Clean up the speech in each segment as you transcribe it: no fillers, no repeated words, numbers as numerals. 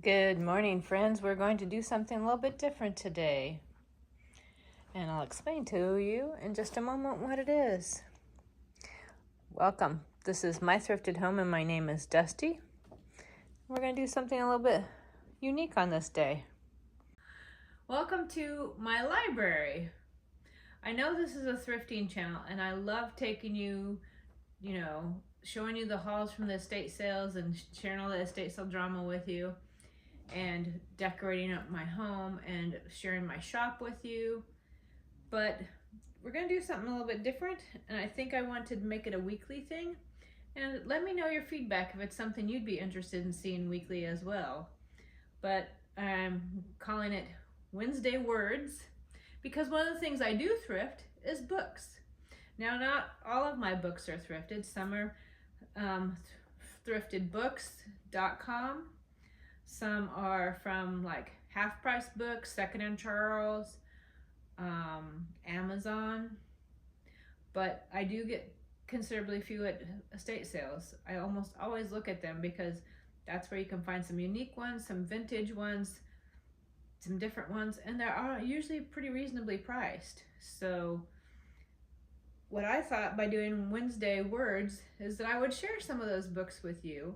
Good morning, friends. We're going to do something a little bit different today. And I'll explain to you in just a moment what it is. Welcome. This is my thrifted home and my name is Dusti. We're going to do something a little bit unique on this day. Welcome to my library. I know this is a thrifting channel and I love taking you, showing you the hauls from the estate sales and sharing all the estate sale drama with you, and decorating up my home and sharing my shop with you. But we're gonna do something a little bit different, and I think I want to make it a weekly thing. And let me know your feedback if it's something you'd be interested in seeing weekly as well. But I'm calling it Wednesday Words because one of the things I do thrift is books. Now, not all of my books are thrifted. Some are thriftedbooks.com. Some are from like Half Price Books, Second and Charles, Amazon. But I do get considerably few at estate sales. I almost always look at them because that's where you can find some unique ones, some vintage ones, some different ones, and they're usually pretty reasonably priced. So what I thought by doing Wednesday Words is that I would share some of those books with you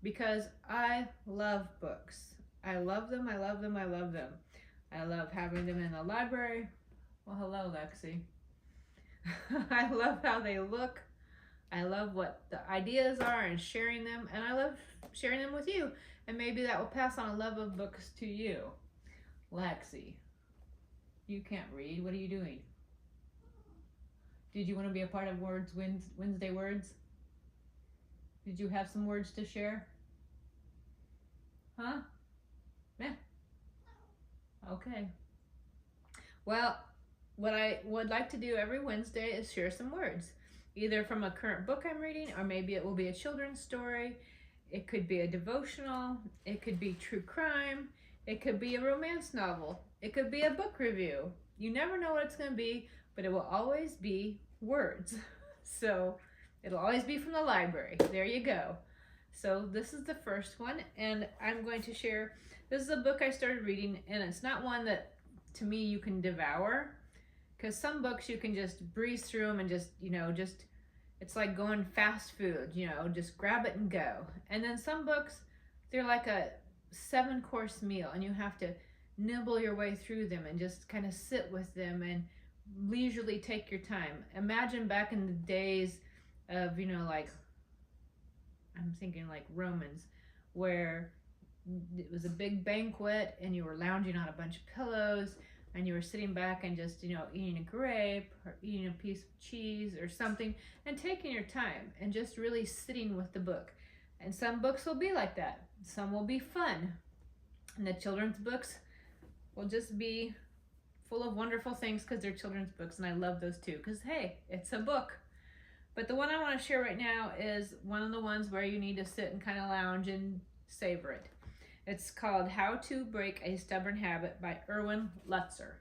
because I love books. I love them, I love them, I love them. I love having them in the library. Well, hello, Lexi. I love how they look. I love what the ideas are and sharing them, and I love sharing them with you. And maybe that will pass on a love of books to you. Lexi, you can't read. What are you doing? Did you want to be a part of Wednesday Words? Did you have some words to share? Huh? Yeah. Okay. Well, what I would like to do every Wednesday is share some words, either from a current book I'm reading, or maybe it will be a children's story. It could be a devotional. It could be true crime. It could be a romance novel. It could be a book review. You never know what it's going to be, but it will always be words. So it'll always be from the library. There you go. So this is the first one, and I'm going to share, this is a book I started reading, and it's not one that to me you can devour, because some books you can just breeze through them and just it's like going fast food, just grab it and go. And then some books, they're like a 7-course meal and you have to nibble your way through them and just kind of sit with them and leisurely take your time. Imagine back in the days of, like, I'm thinking like Romans, where it was a big banquet and you were lounging on a bunch of pillows and you were sitting back and just, eating a grape or eating a piece of cheese or something and taking your time and just really sitting with the book. And some books will be like that. Some will be fun. And the children's books will just be full of wonderful things because they're children's books, and I love those too because, hey, it's a book. But the one I want to share right now is one of the ones where you need to sit and kind of lounge and savor it. It's called How to Break a Stubborn Habit by Erwin Lutzer.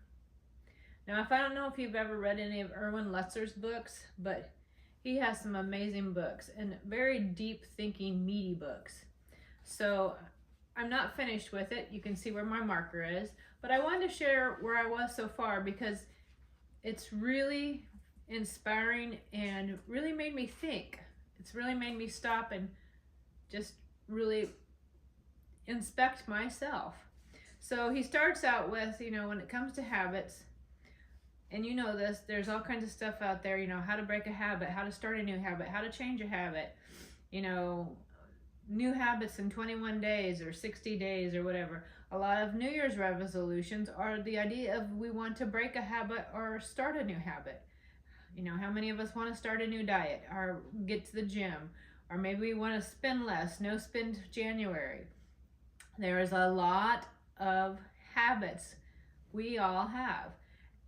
Now, I don't know if you've ever read any of Erwin Lutzer's books, but he has some amazing books and very deep thinking, meaty books. So I'm not finished with it. You can see where my marker is, but I wanted to share where I was so far because it's really inspiring and really made me think. It's really made me stop and just really inspect myself. So he starts out with, when it comes to habits, and this, there's all kinds of stuff out there, how to break a habit, how to start a new habit, how to change a habit, new habits in 21 days or 60 days or whatever. A lot of New Year's resolutions are the idea of we want to break a habit or start a new habit. How many of us want to start a new diet or get to the gym, or maybe we want to spend less, no spend January. There is a lot of habits we all have.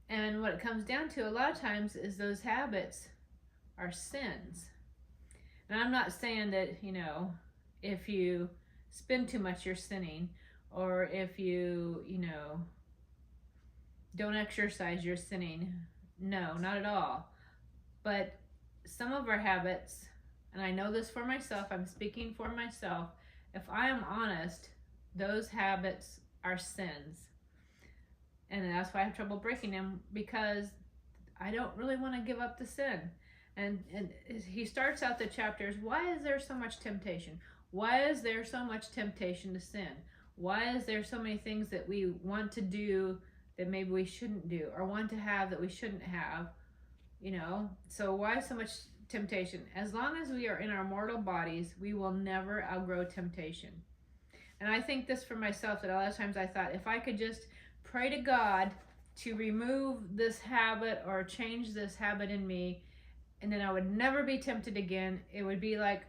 And what it comes down to a lot of times is those habits are sins. And I'm not saying that, if you spend too much, you're sinning, or if you, don't exercise, you're sinning. No, not at all. But some of our habits, and I know this for myself, I'm speaking for myself, if I am honest, Those habits are sins. And that's why I have trouble breaking them, because I don't really want to give up the sin. And he starts out the chapters, why is there so much temptation? Why is there so much temptation to sin? Why is there so many things that we want to do that maybe we shouldn't do, or want to have that we shouldn't have? So why so much temptation? As long as we are in our mortal bodies, we will never outgrow temptation. And I think this for myself, that a lot of times I thought, if I could just pray to God to remove this habit or change this habit in me, and then I would never be tempted again. It would be like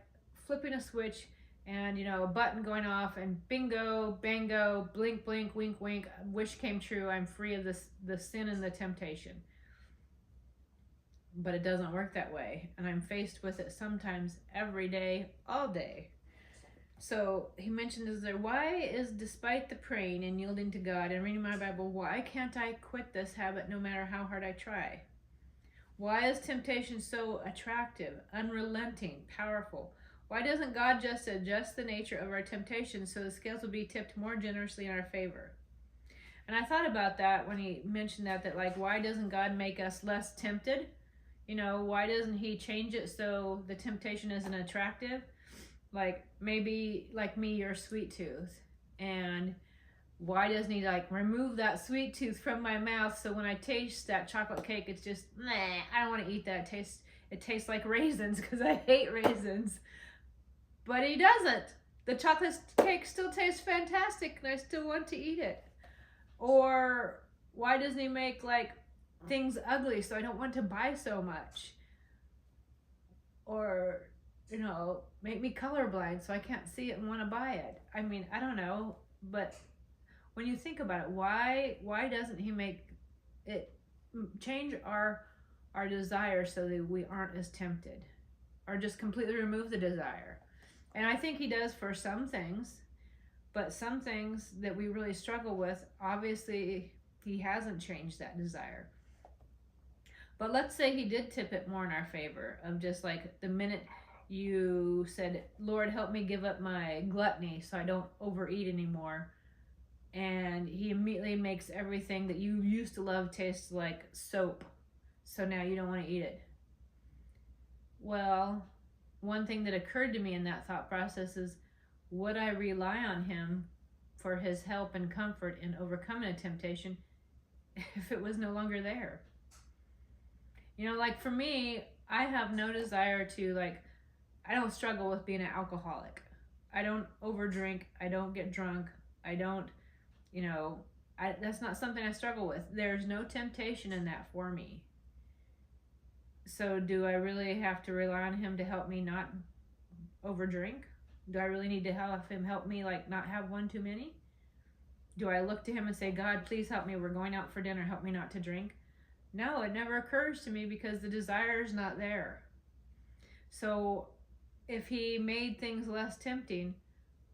flipping a switch and, a button going off, and bingo, bango, blink, blink, wink, wink, wish came true. I'm free of the sin and the temptation. But it doesn't work that way. And I'm faced with it sometimes every day, all day. So he mentions there, why is, despite the praying and yielding to God and reading my Bible, why can't I quit this habit no matter how hard I try? Why is temptation so attractive, unrelenting, powerful? Why doesn't God just adjust the nature of our temptation so the scales will be tipped more generously in our favor? And I thought about that when he mentioned that like, why doesn't God make us less tempted? Why doesn't he change it so the temptation isn't attractive? Like, maybe like me, you're a sweet tooth, and why doesn't he like remove that sweet tooth from my mouth, so when I taste that chocolate cake, it's just, nah, I don't want to eat that. It tastes like raisins, because I hate raisins. But he doesn't. The chocolate cake still tastes fantastic, and I still want to eat it. Or why doesn't he make like things ugly so I don't want to buy so much? Or make me colorblind so I can't see it and want to buy it. I mean, I don't know, but when you think about it, why doesn't he make it change our desire so that we aren't as tempted, or just completely remove the desire? And I think he does for some things, but some things that we really struggle with, obviously he hasn't changed that desire. But let's say he did tip it more in our favor, of just like the minute you said, Lord, help me give up my gluttony so I don't overeat anymore, and he immediately makes everything that you used to love taste like soap, so now you don't want to eat it. Well, one thing that occurred to me in that thought process is, would I rely on him for his help and comfort in overcoming a temptation if it was no longer there? Like for me, I have no desire to, like, I don't struggle with being an alcoholic. I don't overdrink. I don't get drunk. I don't, that's not something I struggle with. There's no temptation in that for me. So do I really have to rely on him to help me not overdrink? Do I really need to have him help me, like, not have one too many? Do I look to him and say, God, please help me. We're going out for dinner. Help me not to drink. No, it never occurs to me, because the desire is not there. So if he made things less tempting,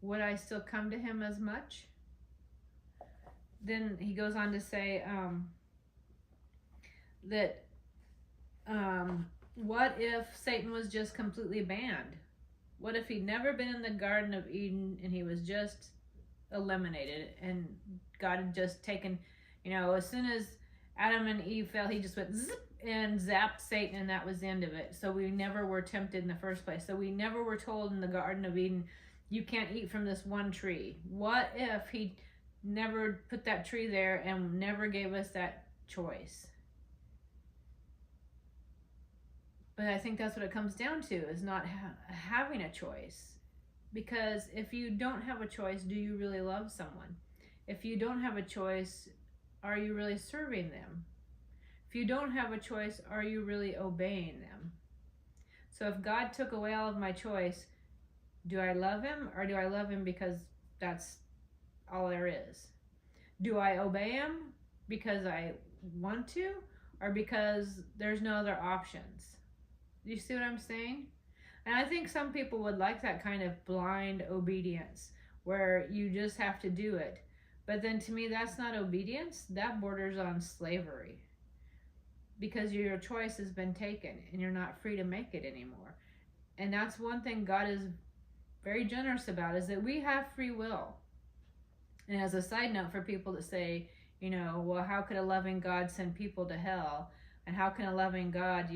would I still come to him as much? Then he goes on to say that what if Satan was just completely banned? What if he'd never been in the Garden of Eden and he was just eliminated, and God had just taken, as soon as Adam and Eve fell, he just went zip and zapped Satan, and that was the end of it. So we never were tempted in the first place. So we never were told in the Garden of Eden, you can't eat from this one tree. What if he never put that tree there and never gave us that choice? But I think that's what it comes down to, is not having a choice. Because if you don't have a choice, do you really love someone? If you don't have a choice, are you really serving them? If you don't have a choice, are you really obeying them? So if God took away all of my choice, do I love him, or do I love him because that's all there is? Do I obey him because I want to, or because there's no other options? Do you see what I'm saying? And I think some people would like that kind of blind obedience where you just have to do it. But then to me, that's not obedience. That borders on slavery, because your choice has been taken and you're not free to make it anymore. And that's one thing God is very generous about, is that we have free will. And as a side note for people that say, well, how could a loving God send people to hell? And how can a loving God,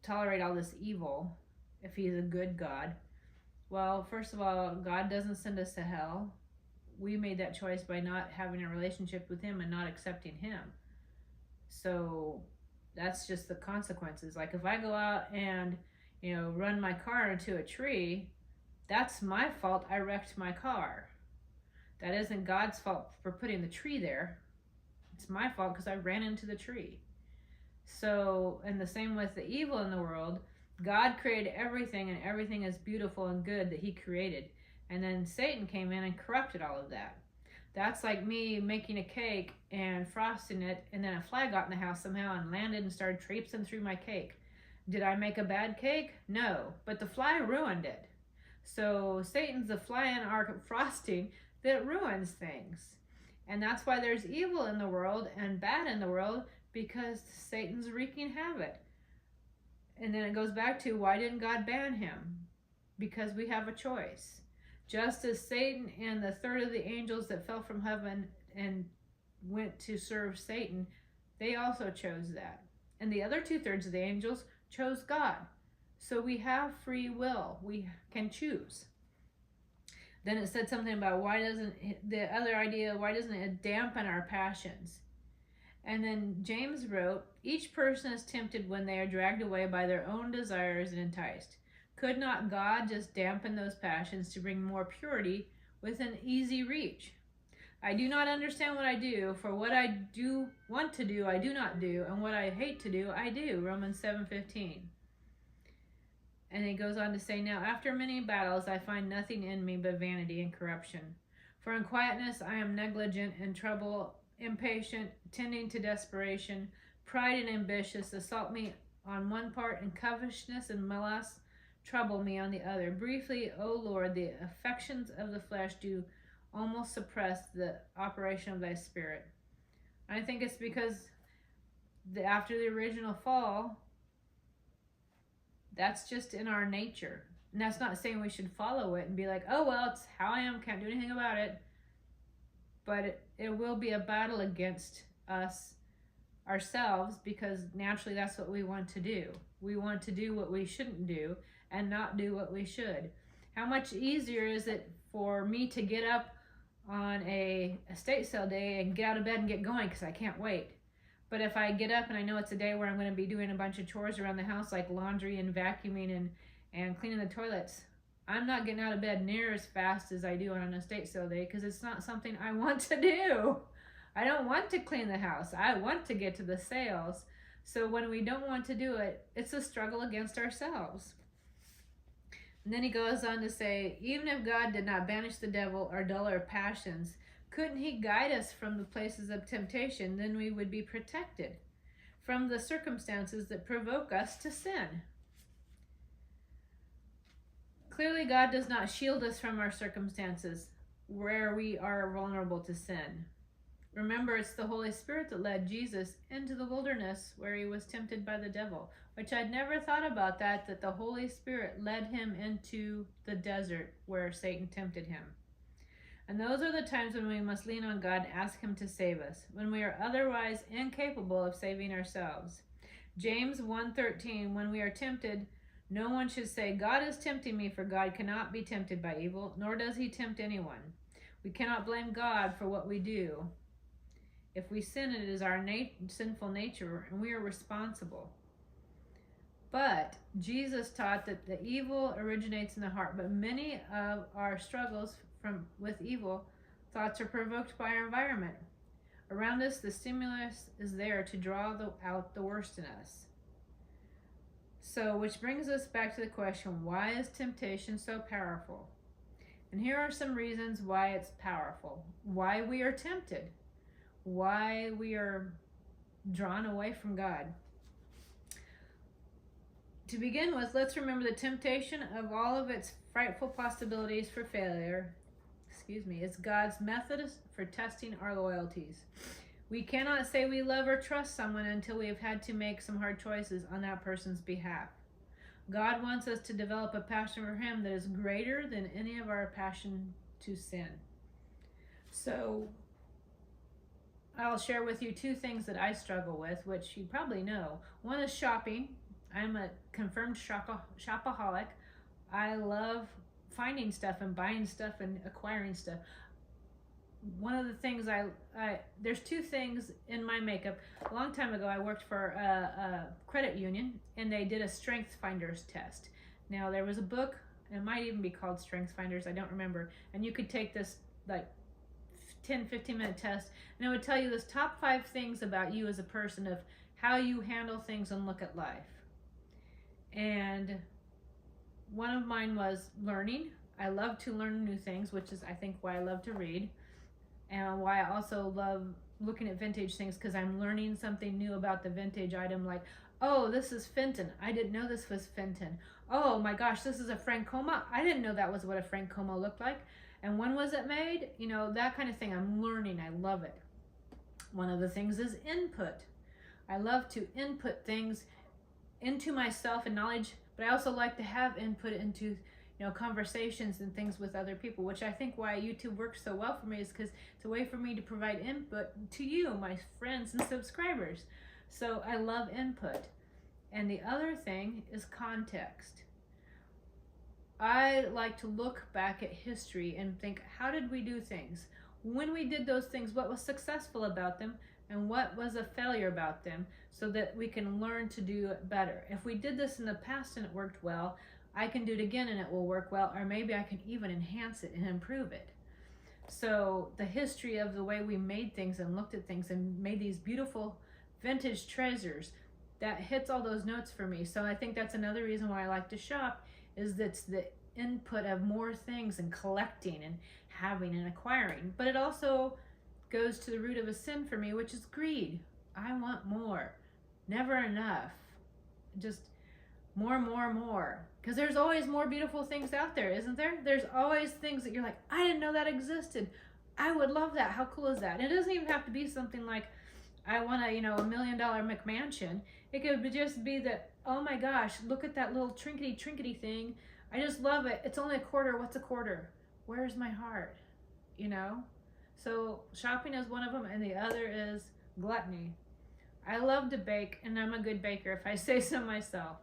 tolerate all this evil if he's a good God? Well, first of all, God doesn't send us to hell. We made that choice by not having a relationship with him and not accepting him. So that's just the consequences. Like if I go out and, run my car into a tree, that's my fault. I wrecked my car. That isn't God's fault for putting the tree there. It's my fault because I ran into the tree. So, and the same with the evil in the world. God created everything, and everything is beautiful and good that he created. And then Satan came in and corrupted all of that. That's like me making a cake and frosting it, and then a fly got in the house somehow and landed and started traipsing through my cake. Did I make a bad cake? No, but the fly ruined it. So Satan's the fly in our frosting that ruins things. And that's why there's evil in the world and bad in the world, because Satan's wreaking havoc. And then it goes back to, why didn't God ban him? Because we have a choice. Just as Satan and the third of the angels that fell from heaven and went to serve Satan, they also chose that. And the other 2/3 of the angels chose God. So we have free will. We can choose. Then it said something about why doesn't it dampen our passions? And then James wrote, each person is tempted when they are dragged away by their own desires and enticed. Could not God just dampen those passions to bring more purity within easy reach? I do not understand what I do, for what I do want to do, I do not do, and what I hate to do, I do. Romans 7:15. And it goes on to say, now after many battles, I find nothing in me but vanity and corruption. For in quietness I am negligent, in trouble impatient, tending to desperation. Pride and ambitious assault me on one part, and covetousness and malice trouble me on the other. Briefly, O Lord, the affections of the flesh do almost suppress the operation of thy spirit. I think it's because after the original fall, that's just in our nature. And that's not saying we should follow it and be like, oh, well, it's how I am, can't do anything about it. But it will be a battle against us ourselves, because naturally that's what we want to do. We want to do what we shouldn't do and not do what we should. How much easier is it for me to get up on a estate sale day and get out of bed and get going because I can't wait? But if I get up and I know it's a day where I'm going to be doing a bunch of chores around the house, like laundry and vacuuming and cleaning the toilets, I'm not getting out of bed near as fast as I do on an estate sale day, because it's not something I want to do. I don't want to clean the house. I want to get to the sales. So when we don't want to do it, it's a struggle against ourselves. And then he goes on to say, even if God did not banish the devil or dull our passions, couldn't he guide us from the places of temptation? Then we would be protected from the circumstances that provoke us to sin. Clearly, God does not shield us from our circumstances where we are vulnerable to sin. Remember, it's the Holy Spirit that led Jesus into the wilderness where he was tempted by the devil, which I'd never thought about that the Holy Spirit led him into the desert where Satan tempted him. And those are the times when we must lean on God and ask him to save us, when we are otherwise incapable of saving ourselves. James 1:13, when we are tempted, no one should say, God is tempting me, for God cannot be tempted by evil, nor does he tempt anyone. We cannot blame God for what we do. If we sin, it is our sinful nature, and we are responsible. But Jesus taught that the evil originates in the heart, but many of our struggles with evil thoughts are provoked by our environment. Around us, the stimulus is there to draw out the worst in us. So, which brings us back to the question, why is temptation so powerful? And here are some reasons why it's powerful. Why we are tempted. Why we are drawn away from God. To begin with, let's remember the temptation of all of its frightful possibilities for failure, is God's method for testing our loyalties. We cannot say we love or trust someone until we have had to make some hard choices on that person's behalf. God wants us to develop a passion for him that is greater than any of our passion to sin. So I'll share with you two things that I struggle with, which you probably know. One is shopping. I'm a confirmed shopaholic. I love finding stuff and buying stuff and acquiring stuff. One of the things there's two things in my makeup. A long time ago, I worked for a credit union, and they did a Strength Finders test. Now, there was a book, it might even be called Strength Finders, I don't remember, and you could take this like 10-15 minute test, and it would tell you this top 5 things about you as a person, of how you handle things and look at life. And one of mine was learning. I love to learn new things, which is, I think, why I love to read, and why I also love looking at vintage things, because I'm learning something new about the vintage item. Like, oh, this is Fenton. I didn't know this was Fenton. Oh my gosh, this is a Francoma. I didn't know that was what a Francoma looked like. And when was it made? You know, that kind of thing. I'm learning. I love it. One of the things is input. I love to input things into myself and knowledge, but I also like to have input into, conversations and things with other people, which I think why YouTube works so well for me is because it's a way for me to provide input to you, my friends and subscribers. So I love input. And the other thing is context. I like to look back at history and think, how did we do things? When we did those things, what was successful about them and what was a failure about them, so that we can learn to do it better. If we did this in the past and it worked well, I can do it again and it will work well, or maybe I can even enhance it and improve it. So the history of the way we made things and looked at things and made these beautiful vintage treasures, that hits all those notes for me. So I think that's another reason why I like to shop, is that's the input of more things and collecting and having and acquiring. But it also goes to the root of a sin for me, which is greed. I want more, never enough, just more, more, more. Because there's always more beautiful things out there, isn't there? There's always things that you're like, I didn't know that existed. I would love that. How cool is that? And it doesn't even have to be something like, I want a $1 million McMansion. It could just be that, oh my gosh, look at that little trinkety thing. I just love it. It's only a quarter. What's a quarter? Where's my heart? So shopping is one of them, and the other is gluttony. I love to bake, and I'm a good baker if I say so myself.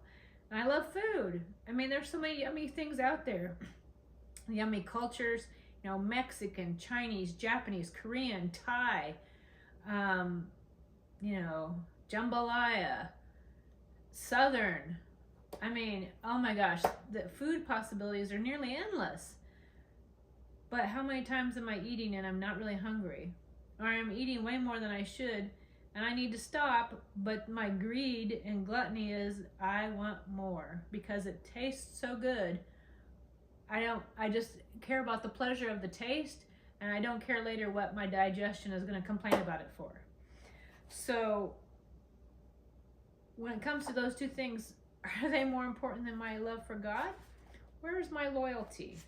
And I love food. I mean, there's so many yummy things out there. Yummy cultures, Mexican, Chinese, Japanese, Korean, Thai, jambalaya, Southern. I mean, oh my gosh, the food possibilities are nearly endless. But how many times am I eating and I'm not really hungry? Or I'm eating way more than I should, and I need to stop, but my greed and gluttony is, I want more because it tastes so good. I just care about the pleasure of the taste, and I don't care later what my digestion is going to complain about it for. So when it comes to those two things, are they more important than my love for God? Where is my loyalty?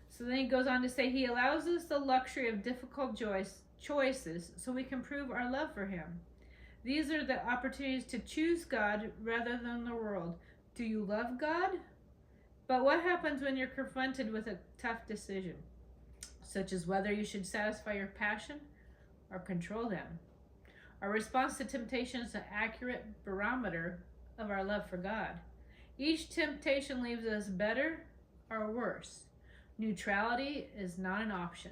So then he goes on to say, he allows us the luxury of difficult choices so we can prove our love for him. These are the opportunities to choose God rather than the world. Do you love God? But what happens when you're confronted with a tough decision, such as whether you should satisfy your passion or control them? Our response to temptation is an accurate barometer of our love for God. Each temptation leaves us better or worse. Neutrality is not an option.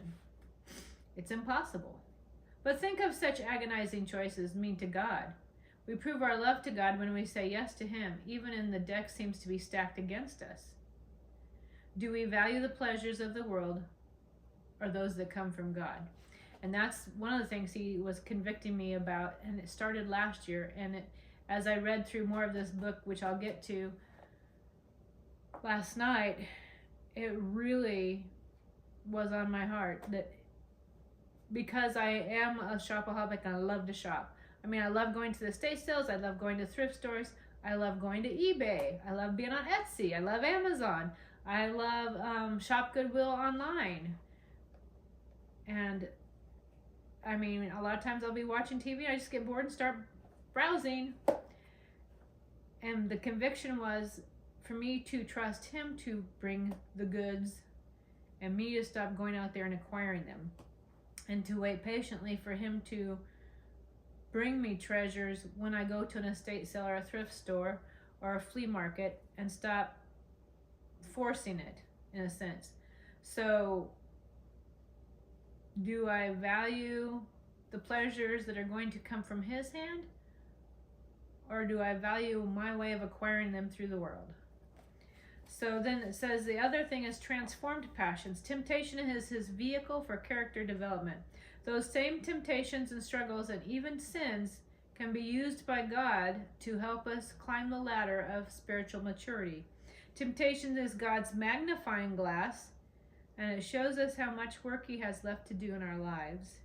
It's impossible. But think of such agonizing choices mean to God. We prove our love to God when we say yes to him, even when the deck seems to be stacked against us. Do we value the pleasures of the world or those that come from God? And that's one of the things he was convicting me about, and it started last year. And as I read through more of this book, which I'll get to last night, it really was on my heart, that because I am a shopaholic and I love to shop. I mean, I love going to the estate sales. I love going to thrift stores. I love going to eBay. I love being on Etsy. I love Amazon. I love Shop Goodwill online. And I mean, a lot of times I'll be watching TV and I just get bored and start browsing. And the conviction was for me to trust him to bring the goods and me to stop going out there and acquiring them, and to wait patiently for him to bring me treasures when I go to an estate sale or a thrift store or a flea market, and stop forcing it in a sense. So do I value the pleasures that are going to come from his hand, or do I value my way of acquiring them through the world? So then it says the other thing is transformed passions. Temptation is his vehicle for character development. Those same temptations and struggles and even sins can be used by God to help us climb the ladder of spiritual maturity. Temptation is God's magnifying glass, and it shows us how much work he has left to do in our lives.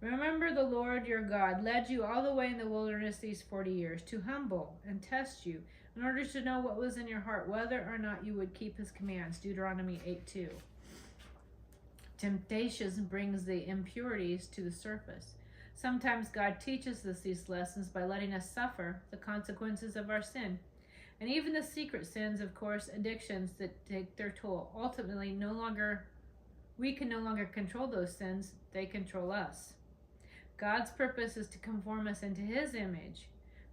Remember, the Lord your God led you all the way in the wilderness these 40 years to humble and test you in order to know what was in your heart, whether or not you would keep his commands. Deuteronomy 8:2. Temptation brings the impurities to the surface. Sometimes God teaches us these lessons by letting us suffer the consequences of our sin. And even the secret sins, of course, addictions that take their toll. Ultimately, we can no longer control those sins, they control us. God's purpose is to conform us into his image.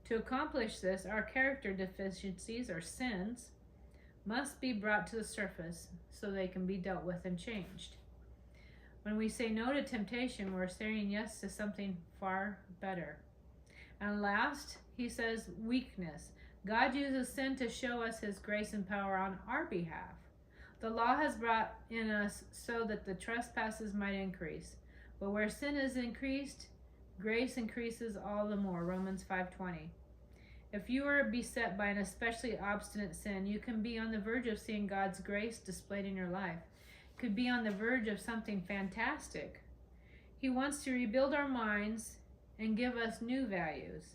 To accomplish this, our character deficiencies, or sins, must be brought to the surface so they can be dealt with and changed. When we say no to temptation, we're saying yes to something far better. And last, he says weakness. God uses sin to show us his grace and power on our behalf. The law has brought in us so that the trespasses might increase. But where sin is increased, grace increases all the more. Romans 5:20. If you are beset by an especially obstinate sin, you can be on the verge of seeing God's grace displayed in your life. Could be on the verge of something fantastic. He wants to rebuild our minds and give us new values.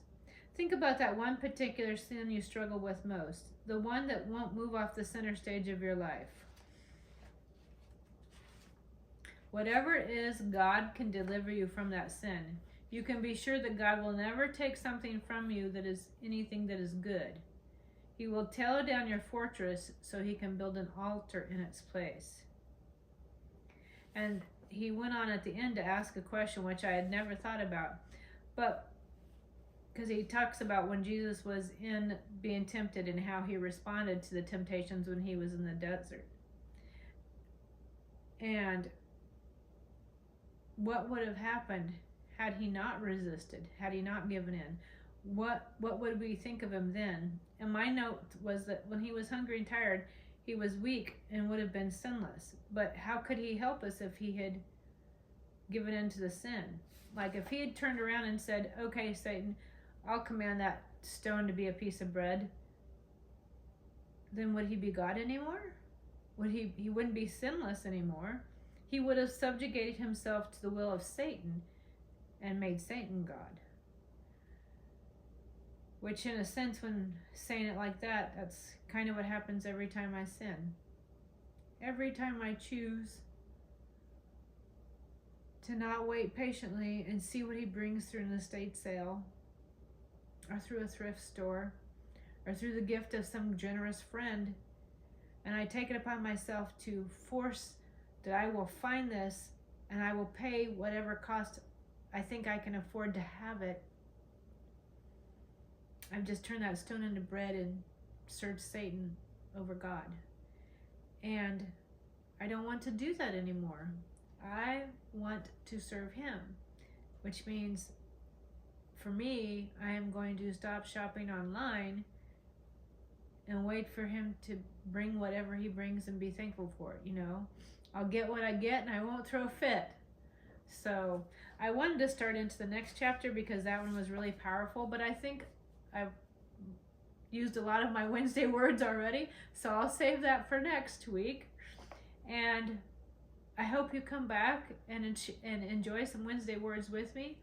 Think about that one particular sin you struggle with most, the one that won't move off the center stage of your life. Whatever it is, God can deliver you from that sin. You can be sure that God will never take something from you that is anything that is good. He will tear down your fortress so he can build an altar in its place. And he went on at the end to ask a question which I had never thought about, but because he talks about when Jesus was in being tempted and how he responded to the temptations when he was in the desert. And what would have happened had he not resisted, had he not given in? What would we think of him then? And my note was that when he was hungry and tired, he was weak and would have been sinless. But how could he help us if he had given in to the sin? Like if he had turned around and said, okay, Satan, I'll command that stone to be a piece of bread, then would he be God anymore? He wouldn't be sinless anymore. He would have subjugated himself to the will of Satan and made Satan God. Which in a sense, when saying it like that, that's kind of what happens every time I sin. Every time I choose to not wait patiently and see what he brings through an estate sale, or through a thrift store, or through the gift of some generous friend, and I take it upon myself to force that I will find this and I will pay whatever cost I think I can afford to have it, I've just turned that stone into bread and served Satan over God. And I don't want to do that anymore. I want to serve him, which means for me, I am going to stop shopping online and wait for him to bring whatever he brings and be thankful for it, I'll get what I get and I won't throw a fit. So I wanted to start into the next chapter because that one was really powerful, but I think I've used a lot of my Wednesday words already, so I'll save that for next week. And I hope you come back and enjoy some Wednesday words with me.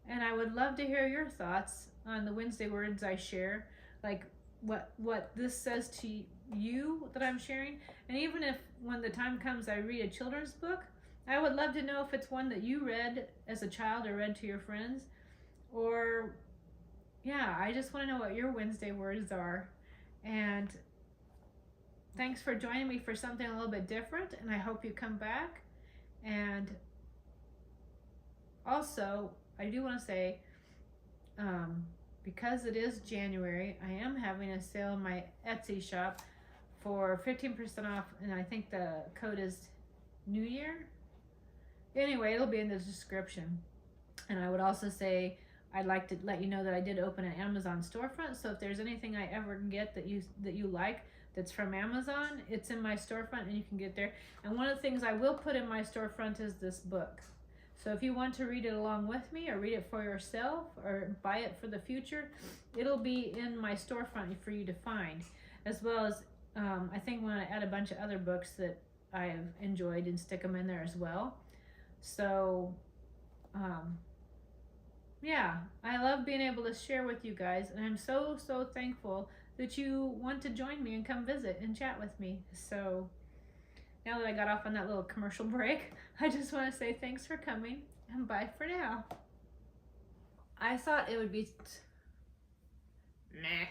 And I would love to hear your thoughts on the Wednesday words I share, like what this says to you that I'm sharing. And even if when the time comes I read a children's book, I would love to know if it's one that you read as a child or read to your friends. Or, I just want to know what your Wednesday words are. And thanks for joining me for something a little bit different, and I hope you come back. And also, I do want to say, because it is January, I am having a sale in my Etsy shop for 15% off, and I think the code is New Year. Anyway, it'll be in the description. And I would also say, I'd like to let you know that I did open an Amazon storefront, so if there's anything I ever get that you like that's from Amazon, it's in my storefront and you can get there. And one of the things I will put in my storefront is this book. So if you want to read it along with me or read it for yourself or buy it for the future, it'll be in my storefront for you to find. As well as, I think I'm going to add a bunch of other books that I've enjoyed and stick them in there as well. So, yeah, I love being able to share with you guys, and I'm so thankful that you want to join me and come visit and chat with me. So now that I got off on that little commercial break, I just want to say thanks for coming and bye for now. I thought it would be meh.